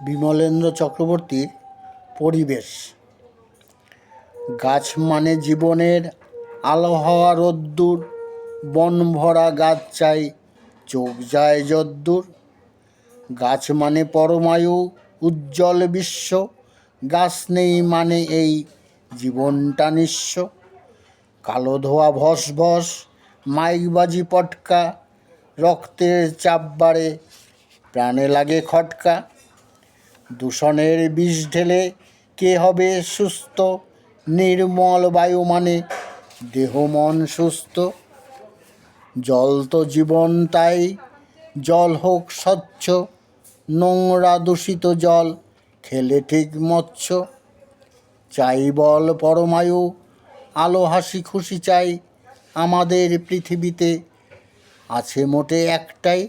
বিমলেন্দ্র চক্রবর্তীর পরিবেশ। গাছ মানে জীবনের আলো হওয়া রোদ্দুর, বন ভরা গাছ চাই চোখ যায় যদ্দূর। গাছ মানে পরমায়ু উজ্জ্বল বিশ্ব, গাছ নেই মানে এই জীবনটা নিঃস্ব। কালো ধোয়া ভস ভস, মাইকবাজি পটকা, রক্তের চাপ বাড়ে প্রাণে লাগে খটকা। দূষণের বিষ ঢেলে কে হবে সুস্থ, নির্মল বায়ু মানে দেহ মন সুস্থ। জল তো জীবন, তাই জল হোক স্বচ্ছ, নোংরা দূষিত জল খেলে ঠিক মচ্ছ। চাই বল পরমায়ু, আলো হাসি খুশি চাই, আমাদের পৃথিবীতে আছে মোটে একটাই